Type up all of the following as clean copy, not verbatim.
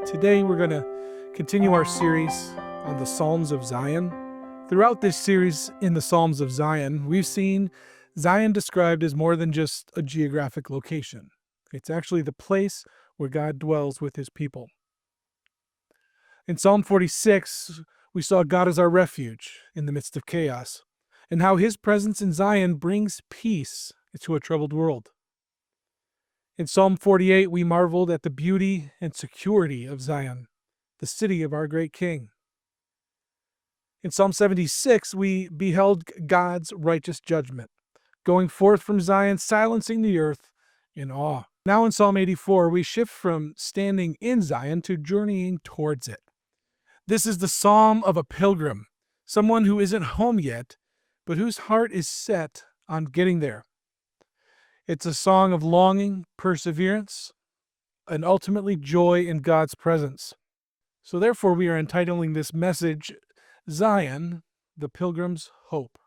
Today we're going to continue our series on the Psalms of Zion. Throughout this series in the Psalms of Zion, we've seen Zion described as more than just a geographic location. It's actually the place where God dwells with his people. In Psalm 46, we saw God as our refuge in the midst of chaos, and how his presence in Zion brings peace to a troubled world. In Psalm 48, we marveled at the beauty and security of Zion, the city of our great King. In Psalm 76, we beheld God's righteous judgment, going forth from Zion, silencing the earth in awe. Now in Psalm 84, we shift from standing in Zion to journeying towards it. This is the psalm of a pilgrim, someone who isn't home yet, but whose heart is set on getting there. It's a song of longing, perseverance, and ultimately joy in God's presence. So therefore, we are entitling this message, Zion, the Pilgrim's Hope.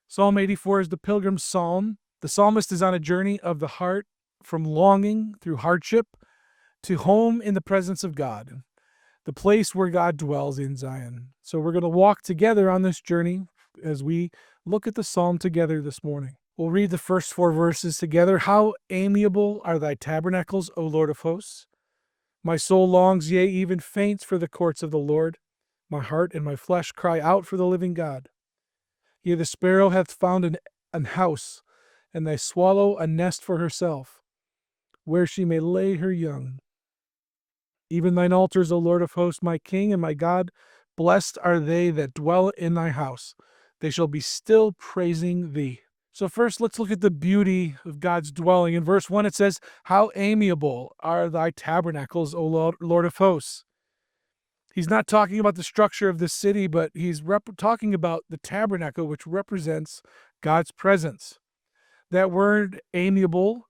Psalm 84 is the Pilgrim's Psalm. The psalmist is on a journey of the heart from longing through hardship to home in the presence of God, the place where God dwells in Zion. So we're going to walk together on this journey as we look at the psalm together this morning. We'll read the first 4 verses together. How amiable are thy tabernacles, O Lord of hosts! My soul longs, yea, even faints for the courts of the Lord. My heart and my flesh cry out for the living God. Yea, the sparrow hath found an house, and thy swallow a nest for herself, where she may lay her young. Even thine altars, O Lord of hosts, my King and my God, blessed are they that dwell in thy house. They shall be still praising thee. So first, let's look at the beauty of God's dwelling. In verse 1, it says, how amiable are thy tabernacles, O Lord of hosts. He's not talking about the structure of the city, but he's talking about the tabernacle, which represents God's presence. That word amiable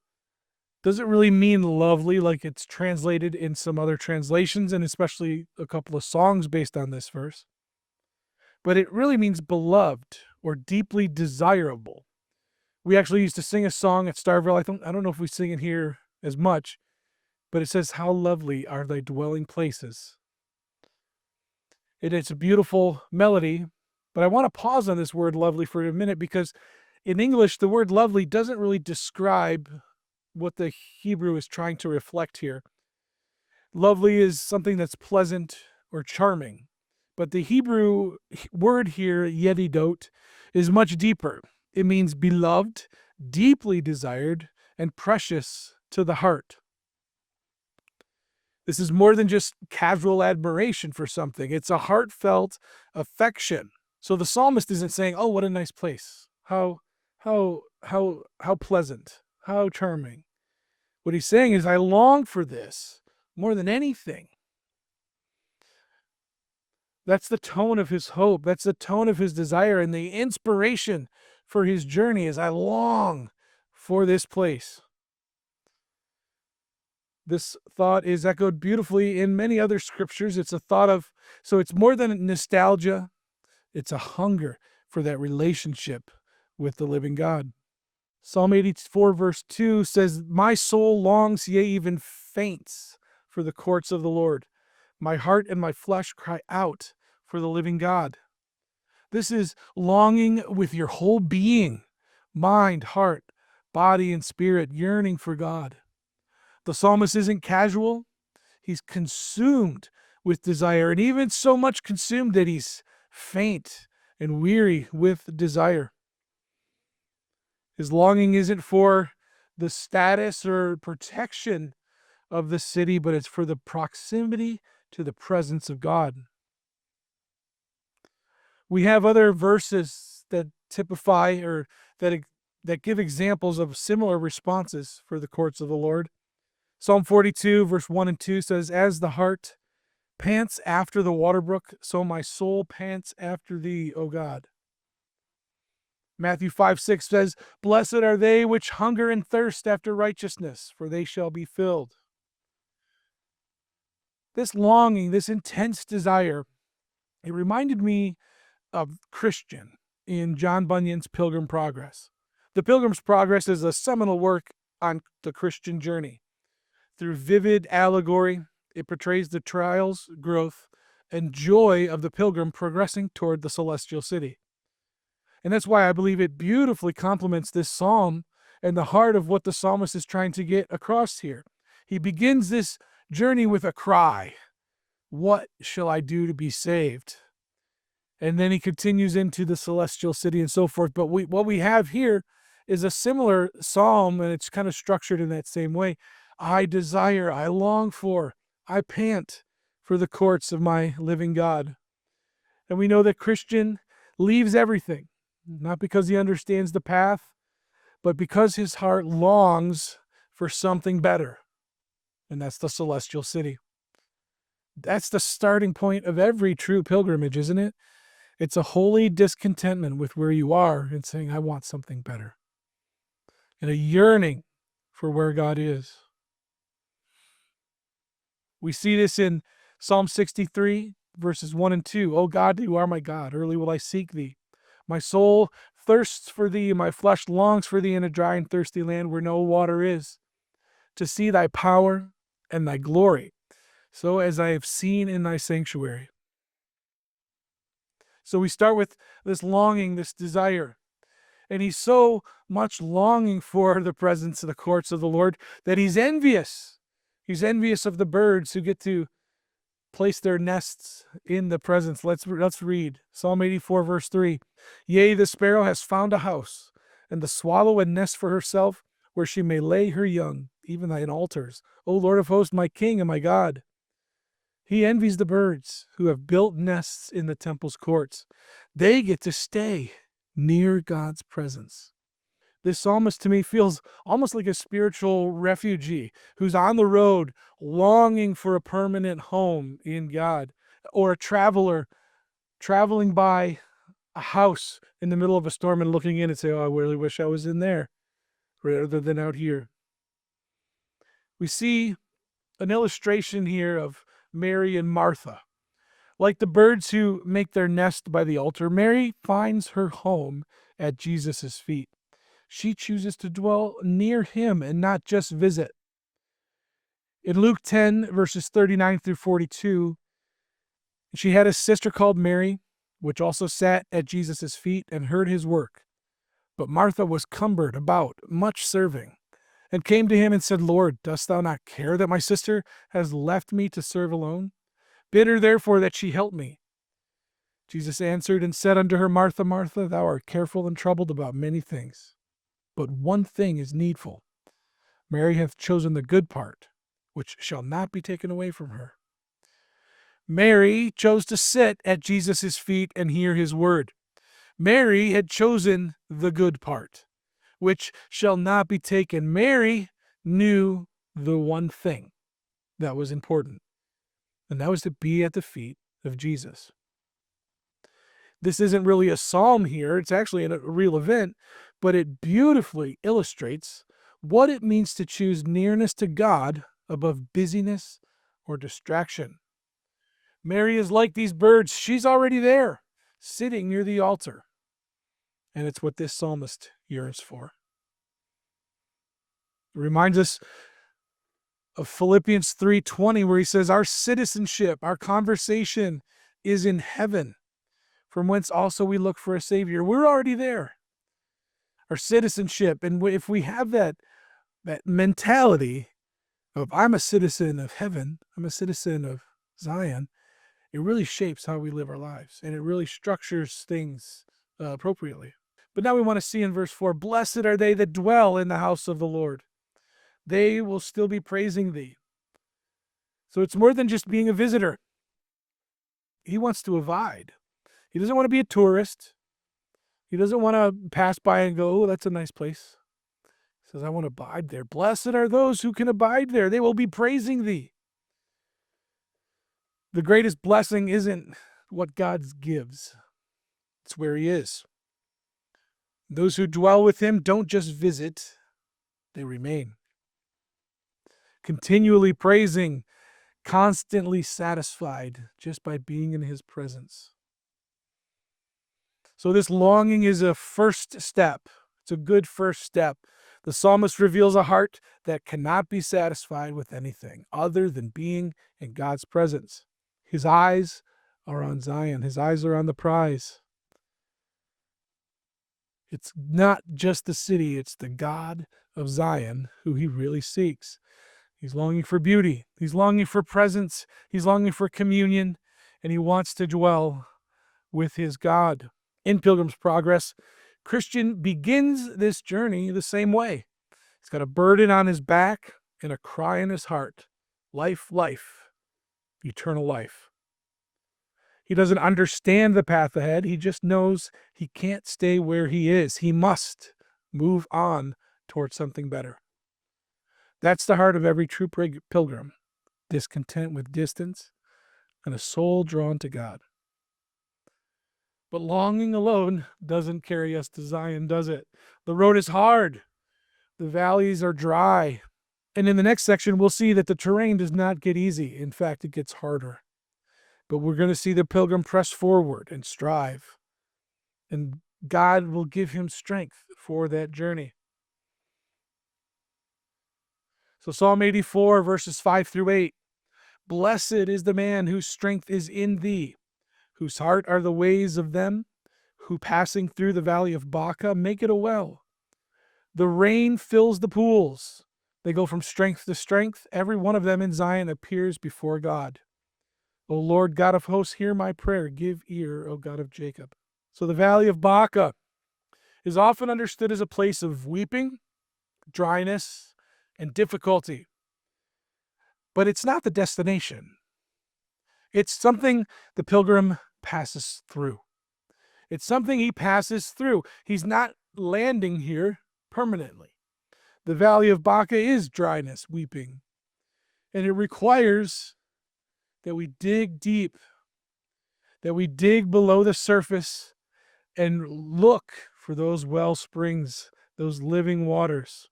doesn't really mean lovely like it's translated in some other translations, and especially a couple of songs based on this verse. But it really means beloved or deeply desirable. We actually used to sing a song at Starville. I don't know if we sing it here as much, but it says, how lovely are thy dwelling places. It's a beautiful melody, but I want to pause on this word lovely for a minute because in English, the word lovely doesn't really describe what the Hebrew is trying to reflect here. Lovely is something that's pleasant or charming, but the Hebrew word here, yedidot, is much deeper. It means beloved, deeply desired, and precious to the heart. This is more than just casual admiration for something. It's a heartfelt affection. So the psalmist isn't saying, oh, what a nice place. How pleasant, how charming. What he's saying is, I long for this more than anything. That's the tone of his hope. That's the tone of his desire, and the inspiration for his journey is I long for this place. This thought is echoed beautifully in many other scriptures. It's a thought of, so it's more than nostalgia. It's a hunger for that relationship with the living God. Psalm 84 verse 2 says, my soul longs, yea, even faints for the courts of the Lord. My heart and my flesh cry out for the living God. This is longing with your whole being, mind, heart, body, and spirit, yearning for God. The psalmist isn't casual. He's consumed with desire, and even so much consumed that he's faint and weary with desire. His longing isn't for the status or protection of the city, but it's for the proximity to the presence of God. We have other verses that typify or that give examples of similar responses for the courts of the Lord. Psalm 42, verse 1 and 2 says, as the hart pants after the water brook, so my soul pants after thee, O God. Matthew 5:6 says, blessed are they which hunger and thirst after righteousness, for they shall be filled. This longing, this intense desire, it reminded me of Christian in John Bunyan's Pilgrim Progress. The Pilgrim's Progress is a seminal work on the Christian journey. Through vivid allegory, It portrays the trials, growth, and joy of the pilgrim progressing toward the celestial city. And that's why I believe it beautifully complements this psalm and the heart of what the psalmist is trying to get across here. He begins this journey with a cry, "What shall I do to be saved?" And then he continues into the celestial city and so forth. But what we have here is a similar psalm, and it's kind of structured in that same way. I desire, I long for, I pant for the courts of my living God. And we know that Christian leaves everything, not because he understands the path, but because his heart longs for something better. And that's the celestial city. That's the starting point of every true pilgrimage, isn't it? It's a holy discontentment with where you are and saying, I want something better. And a yearning for where God is. We see this in Psalm 63, verses 1 and 2. O God, you are my God. Early will I seek thee. My soul thirsts for thee, and my flesh longs for thee in a dry and thirsty land where no water is, to see thy power and thy glory, so as I have seen in thy sanctuary. So we start with this longing, this desire. And he's so much longing for the presence of the courts of the Lord that he's envious. He's envious of the birds who get to place their nests in the presence. Let's read Psalm 84, verse 3. Yea, the sparrow has found a house, and the swallow a nest for herself, where she may lay her young, even thine altars. O Lord of hosts, my King and my God. He envies the birds who have built nests in the temple's courts. They get to stay near God's presence. This psalmist to me feels almost like a spiritual refugee who's on the road longing for a permanent home in God, or a traveler traveling by a house in the middle of a storm and looking in and say, oh, I really wish I was in there rather than out here. We see an illustration here of Mary and Martha. Like the birds who make their nest by the altar, Mary finds her home at Jesus' feet. She chooses to dwell near him and not just visit. In Luke 10, verses 39 through 42, she had a sister called Mary, which also sat at Jesus' feet and heard his work. But Martha was cumbered about, much serving, and came to him and said, Lord, dost thou not care that my sister has left me to serve alone? Bid her therefore that she help me. Jesus answered and said unto her, Martha, Martha, thou art careful and troubled about many things, but one thing is needful. Mary hath chosen the good part, which shall not be taken away from her. Mary chose to sit at Jesus' feet and hear his word. Mary had chosen the good part, which shall not be taken. Mary knew the one thing that was important, and that was to be at the feet of Jesus. This isn't really a psalm here. It's actually a real event, but it beautifully illustrates what it means to choose nearness to God above busyness or distraction. Mary is like these birds. She's already there, sitting near the altar. And it's what this psalmist yearns for. It reminds us of Philippians 3:20, where he says, our citizenship, our conversation is in heaven, from whence also we look for a Savior. We're already there. Our citizenship, and if we have that mentality of I'm a citizen of heaven, I'm a citizen of Zion, it really shapes how we live our lives, and it really structures things appropriately. But now we want to see in verse 4, blessed are they that dwell in the house of the Lord. They will still be praising thee. So it's more than just being a visitor. He wants to abide. He doesn't want to be a tourist. He doesn't want to pass by and go, oh, that's a nice place. He says, I want to abide there. Blessed are those who can abide there. They will be praising thee. The greatest blessing isn't what God gives. It's where he is. Those who dwell with him don't just visit, they remain. Continually praising, constantly satisfied just by being in his presence. So this longing is a first step. It's a good first step. The psalmist reveals a heart that cannot be satisfied with anything other than being in God's presence. His eyes are on Zion. His eyes are on the prize. It's not just the city, it's the God of Zion who he really seeks. He's longing for beauty. He's longing for presence. He's longing for communion, and he wants to dwell with his God. In Pilgrim's Progress, Christian begins this journey the same way. He's got a burden on his back and a cry in his heart. Life, life, eternal life. He doesn't understand the path ahead. He just knows he can't stay where he is. He must move on towards something better. That's the heart of every true pilgrim, discontent with distance and a soul drawn to God. But longing alone doesn't carry us to Zion, does it? The road is hard. The valleys are dry. And in the next section, we'll see that the terrain does not get easy. In fact, it gets harder. But we're going to see the pilgrim press forward and strive. And God will give him strength for that journey. So Psalm 84, verses 5 through 8. Blessed is the man whose strength is in thee, whose heart are the ways of them, who passing through the valley of Baca make it a well. The rain fills the pools. They go from strength to strength. Every one of them in Zion appears before God. O Lord God of hosts, hear my prayer. Give ear, O God of Jacob. So the Valley of Baca is often understood as a place of weeping, dryness, and difficulty. But it's not the destination. It's something the pilgrim passes through. It's something he passes through. He's not landing here permanently. The Valley of Baca is dryness, weeping. And it requires that we dig deep, that we dig below the surface and look for those well springs, those living waters.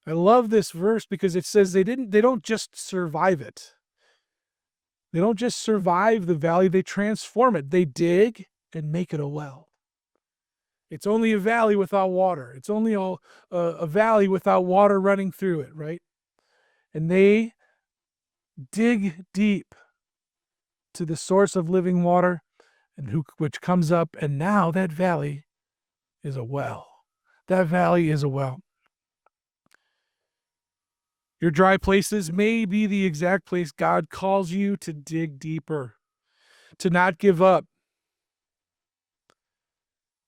I love this verse because it says they don't just survive it. They don't just survive the valley, they transform it. They dig and make it a well. It's only a valley without water. It's only a valley without water running through it, right? And they dig deep to the source of living water, which comes up, and now that valley is a well. That valley is a well. Your dry places may be the exact place God calls you to dig deeper, to not give up.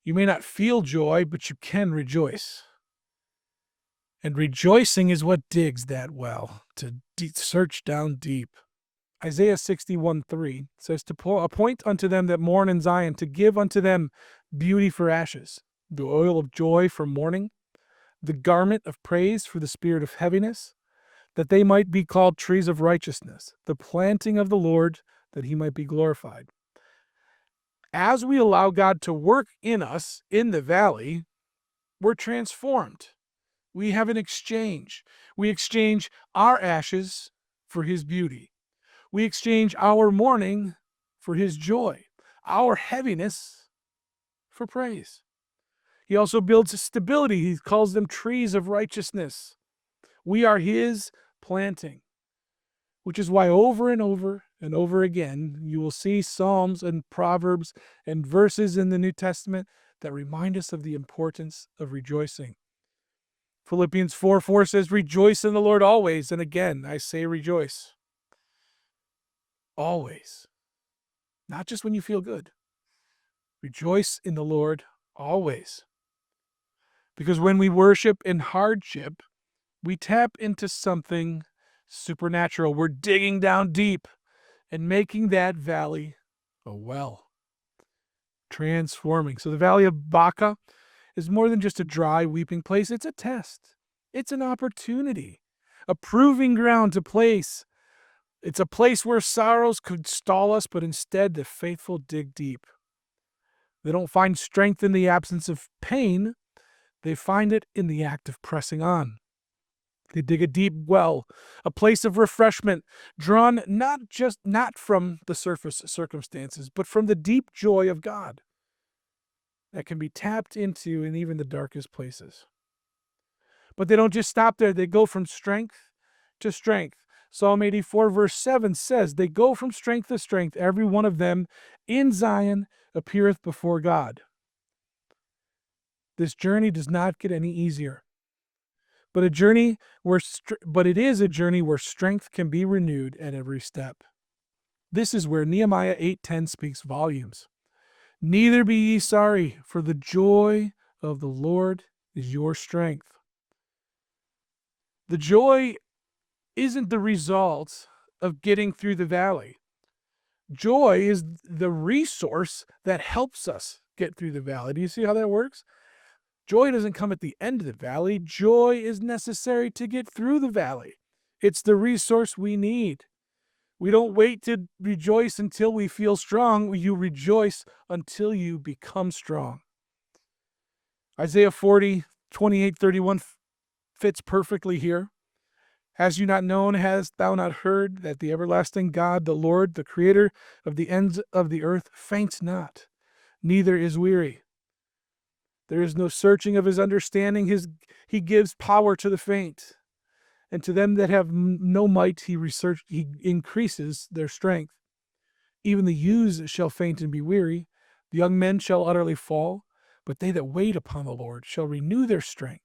You may not feel joy, but you can rejoice. And rejoicing is what digs that well, to search down deep. Isaiah 61:3 says, to appoint unto them that mourn in Zion, to give unto them beauty for ashes, the oil of joy for mourning, the garment of praise for the spirit of heaviness, that they might be called trees of righteousness, the planting of the Lord, that he might be glorified. As we allow God to work in us in the valley, we're transformed. We have an exchange. We exchange our ashes for his beauty. We exchange our mourning for his joy, our heaviness for praise. He also builds stability. He calls them trees of righteousness. We are his planting, which is why over and over and over again, you will see Psalms and Proverbs and verses in the New Testament that remind us of the importance of rejoicing. Philippians 4:4 says, rejoice in the Lord always. And again, I say rejoice. Always. Not just when you feel good. Rejoice in the Lord always. Because when we worship in hardship, we tap into something supernatural. We're digging down deep and making that valley a well. Transforming. So the Valley of Baca is more than just a dry, weeping place. It's a test. It's an opportunity, a proving ground to place. It's a place where sorrows could stall us, but instead the faithful dig deep. They don't find strength in the absence of pain. They find it in the act of pressing on. They dig a deep well, a place of refreshment, drawn not from the surface circumstances, but from the deep joy of God. that can be tapped into in even the darkest places. But they don't just stop there. They go from strength to strength. Psalm 84 verse 7 says, they go from strength to strength. Every one of them in Zion appeareth before God. This journey does not get any easier. But it is a journey where strength can be renewed at every step. This is where Nehemiah 8:10 speaks volumes. Neither be ye sorry, for the joy of the Lord is your strength. The joy isn't the result of getting through the valley. Joy is the resource that helps us get through the valley. Do you see how that works? Joy doesn't come at the end of the valley. Joy is necessary to get through the valley. It's the resource we need. We don't wait to rejoice until we feel strong. You rejoice until you become strong. Isaiah 40:28-31 fits perfectly here. Hast you not known, hast thou not heard, that the everlasting God, the Lord, the creator of the ends of the earth, faints not, neither is weary. There is no searching of his understanding. He gives power to the faint. And to them that have no might, he increases their strength. Even the youths shall faint and be weary. The young men shall utterly fall. But they that wait upon the Lord shall renew their strength.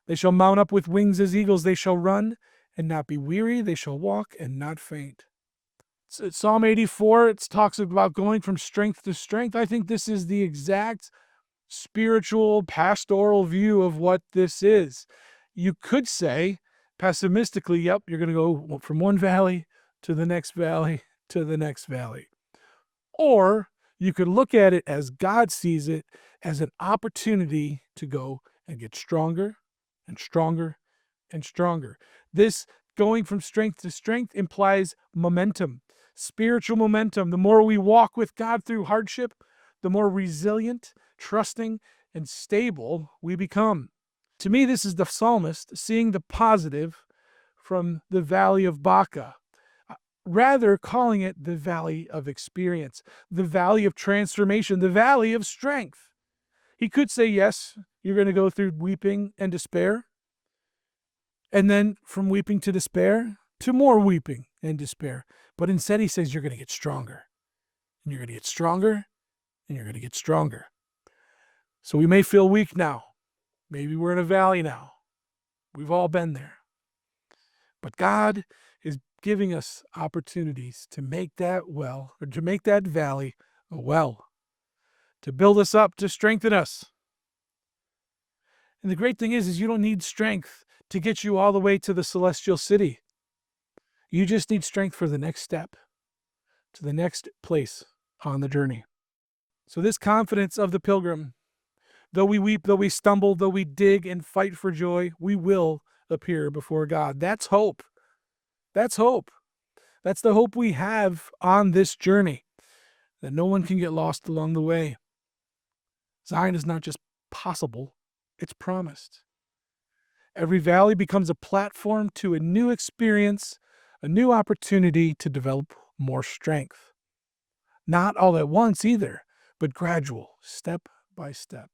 They shall mount up with wings as eagles. They shall run and not be weary. They shall walk and not faint. Psalm 84, it talks about going from strength to strength. I think this is the exact spiritual, pastoral view of what this is. You could say, pessimistically, yep, you're going to go from one valley to the next valley to the next valley. Or you could look at it as God sees it, as an opportunity to go and get stronger and stronger and stronger. This going from strength to strength implies momentum, spiritual momentum. The more we walk with God through hardship, the more resilient, trusting, and stable we become. To me, this is the psalmist seeing the positive from the Valley of Baca, rather calling it the Valley of Experience, the Valley of Transformation, the Valley of Strength. He could say, yes, you're going to go through weeping and despair, and then from weeping to despair to more weeping and despair. But instead he says, you're going to get stronger, and you're going to get stronger, and you're going to get stronger. So we may feel weak now. Maybe we're in a valley now. We've all been there. But God is giving us opportunities to make that well, or to make that valley a well, to build us up, to strengthen us. And the great thing is you don't need strength to get you all the way to the celestial city. You just need strength for the next step, to the next place on the journey. So this confidence of the pilgrim, though we weep, though we stumble, though we dig and fight for joy, we will appear before God. That's hope. That's hope. That's the hope we have on this journey, that no one can get lost along the way. Zion is not just possible, it's promised. Every valley becomes a platform to a new experience, a new opportunity to develop more strength. Not all at once either, but gradual, step by step.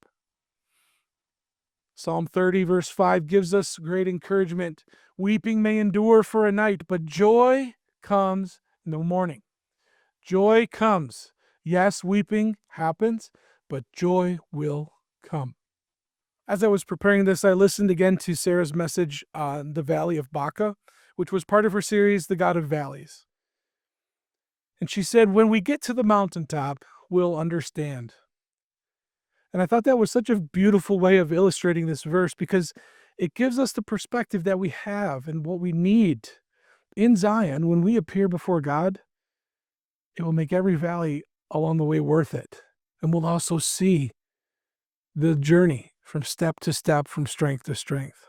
Psalm 30 verse 5 gives us great encouragement. Weeping may endure for a night, but joy comes in the morning. Joy comes. Yes, weeping happens, but joy will come. As I was preparing this, I listened again to Sarah's message on the Valley of Baca, which was part of her series, The God of Valleys. And she said, when we get to the mountaintop, we'll understand. And I thought that was such a beautiful way of illustrating this verse, because it gives us the perspective that we have and what we need in Zion. When we appear before God, it will make every valley along the way worth it. And we'll also see the journey from step to step, from strength to strength.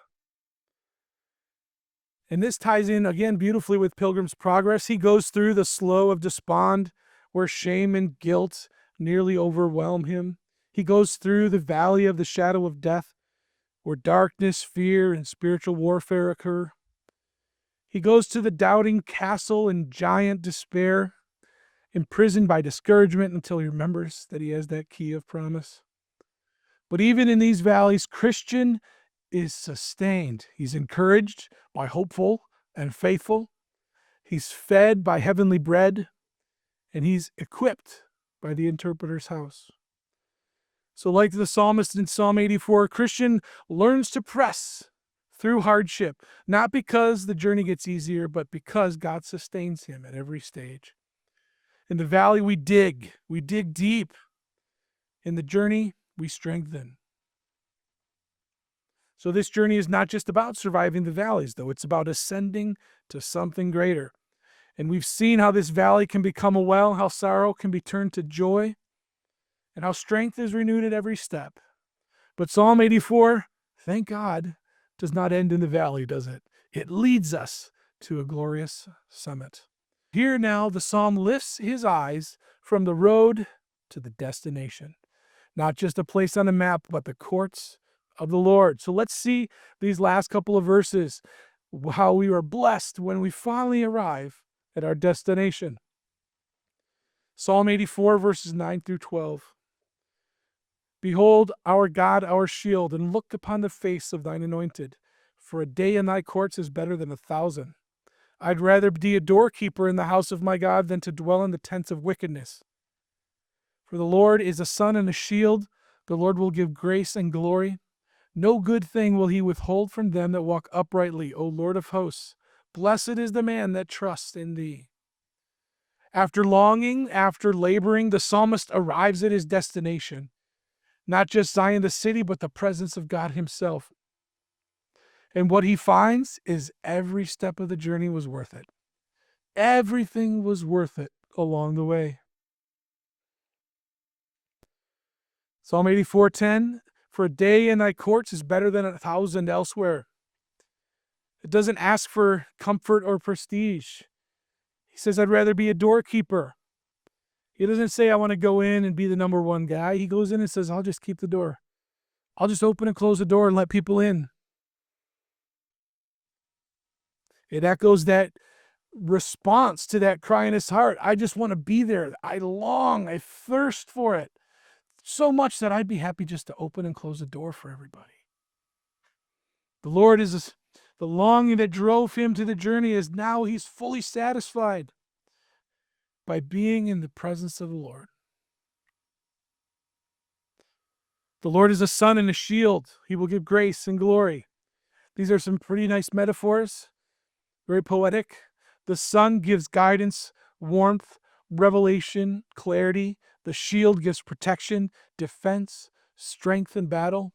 And this ties in again beautifully with Pilgrim's Progress. He goes through the slough of despond, where shame and guilt nearly overwhelm him. He goes through the valley of the shadow of death, where darkness, fear, and spiritual warfare occur. He goes to the doubting castle and giant despair. imprisoned by discouragement until he remembers that he has that key of promise. But even in these valleys, Christian is sustained. He's encouraged by hopeful and faithful. He's fed by heavenly bread, and he's equipped by the interpreter's house. So like the psalmist in Psalm 84, Christian learns to press through hardship, not because the journey gets easier, but because God sustains him at every stage. In the valley, we dig deep. In the journey, we strengthen. So this journey is not just about surviving the valleys, though. It's about ascending to something greater. And we've seen how this valley can become a well, how sorrow can be turned to joy, and how strength is renewed at every step. But Psalm 84, thank God, does not end in the valley, does it? It leads us to a glorious summit. Here now, the psalm lifts his eyes from the road to the destination. Not just a place on a map, but the courts of the Lord. So let's see these last couple of verses, how we are blessed when we finally arrive at our destination. Psalm 84, verses 9 through 12. Behold, our God, our shield, and look upon the face of thine anointed. For a day in thy courts is better than 1,000. I'd rather be a doorkeeper in the house of my God than to dwell in the tents of wickedness. For the Lord is a sun and a shield. The Lord will give grace and glory. No good thing will he withhold from them that walk uprightly, O Lord of hosts. Blessed is the man that trusts in thee. After longing, after laboring, the psalmist arrives at his destination. Not just Zion the city, but the presence of God himself. And what he finds is every step of the journey was worth it. Everything was worth it along the way. Psalm 84:10, for a day in thy courts is better than 1,000 elsewhere. It doesn't ask for comfort or prestige. He says, I'd rather be a doorkeeper. He doesn't say, I want to go in and be the number one guy. He goes in and says, I'll just keep the door. I'll just open and close the door and let people in. It echoes that response to that cry in his heart. I just want to be there. I long, I thirst for it so much that I'd be happy just to open and close the door for everybody. The Lord is the longing that drove him to the journey is now he's fully satisfied by being in the presence of the Lord. The Lord is a sun and a shield. He will give grace and glory. These are some pretty nice metaphors, very poetic. The sun gives guidance, warmth, revelation, clarity. The shield gives protection, defense, strength in battle.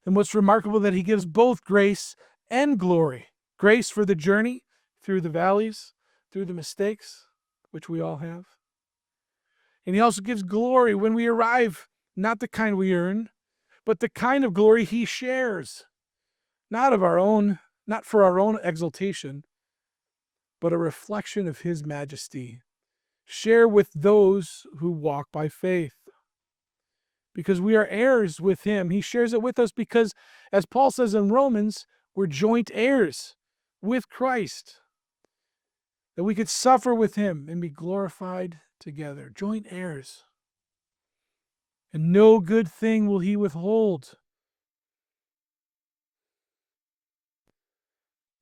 And what's remarkable that he gives both grace and glory. Grace for the journey through the valleys, through the mistakes, which we all have. And he also gives glory when we arrive, not the kind we earn, but the kind of glory he shares. Not of our own, not for our own exaltation, but a reflection of his majesty. Share with those who walk by faith. Because we are heirs with him. He shares it with us because, as Paul says in Romans, we're joint heirs with Christ. That we could suffer with him and be glorified together. Joint heirs. And no good thing will he withhold.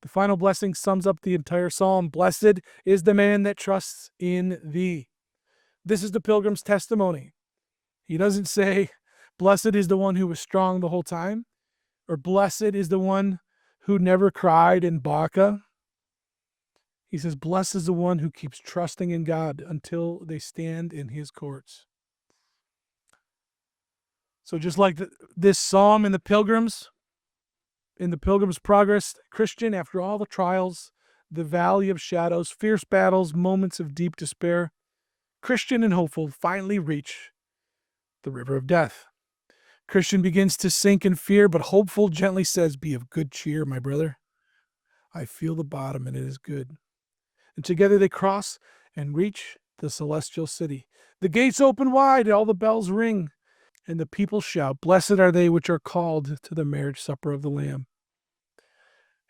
The final blessing sums up the entire psalm. Blessed is the man that trusts in thee. This is the pilgrim's testimony. He doesn't say, blessed is the one who was strong the whole time, or blessed is the one who never cried in Baca. He says, blessed is the one who keeps trusting in God until they stand in his courts. So just like this psalm in the Pilgrim's Progress, Christian, after all the trials, the valley of shadows, fierce battles, moments of deep despair, Christian and hopeful finally reach the river of death. Christian begins to sink in fear, but hopeful gently says, be of good cheer, my brother. I feel the bottom and it is good. And together they cross and reach the celestial city. The gates open wide, all the bells ring, and the people shout, blessed are they which are called to the marriage supper of the Lamb.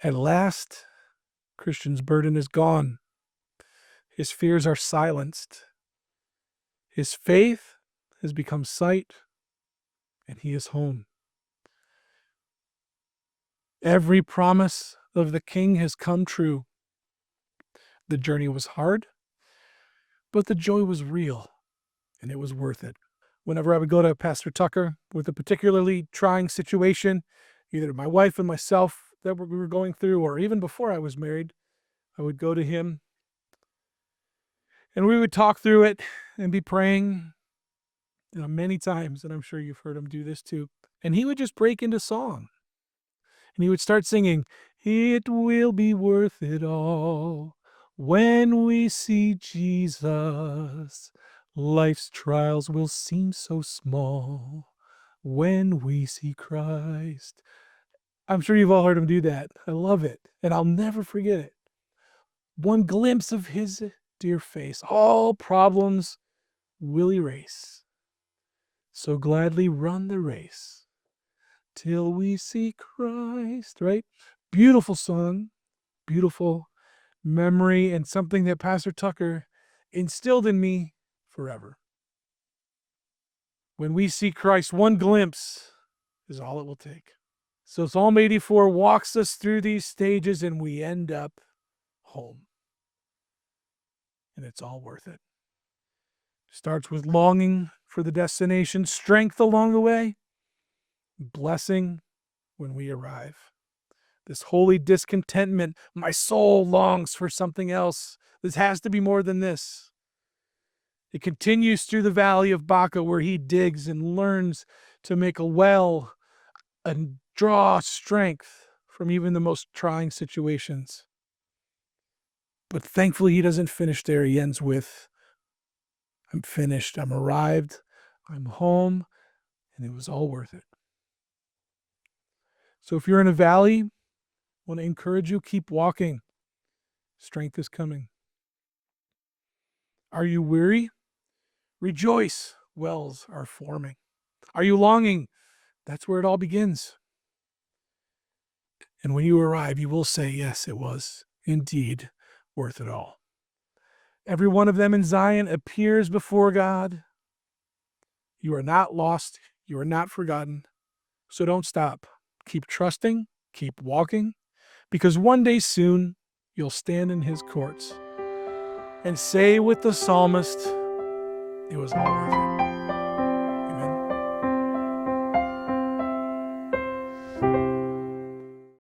At last, Christian's burden is gone. His fears are silenced. His faith has become sight, and he is home. Every promise of the King has come true. The journey was hard, but the joy was real, and it was worth it. Whenever I would go to Pastor Tucker with a particularly trying situation, either my wife and myself that we were going through, or even before I was married, I would go to him and we would talk through it and be praying, many times, and I'm sure you've heard him do this too. And he would just break into song. And he would start singing, "It will be worth it all when we see Jesus. Life's trials will seem so small when we see Christ." I'm sure you've all heard him do that. I love it, and I'll never forget it. One glimpse of his dear face, all problems will erase. So gladly run the race till we see Christ, right? Beautiful song, beautiful memory, and something that Pastor Tucker instilled in me forever. When we see Christ, one glimpse is all it will take. So Psalm 84 walks us through these stages and we end up home. And it's all worth it. Starts with longing for the destination, strength along the way, blessing when we arrive. This holy discontentment, my soul longs for something else. This has to be more than this. It continues through the Valley of Baca, where he digs and learns to make a well and draw strength from even the most trying situations. But thankfully, he doesn't finish there. He ends with, I'm finished, I'm arrived, I'm home, and it was all worth it. So if you're in a valley, I want to encourage you, keep walking. Strength is coming. Are you weary? Rejoice, wells are forming. Are you longing? That's where it all begins. And when you arrive, you will say, yes, it was indeed worth it all. Every one of them in Zion appears before God. You are not lost. You are not forgotten. So don't stop. Keep trusting. Keep walking. Because one day soon, you'll stand in his courts and say with the psalmist, it was all worth it.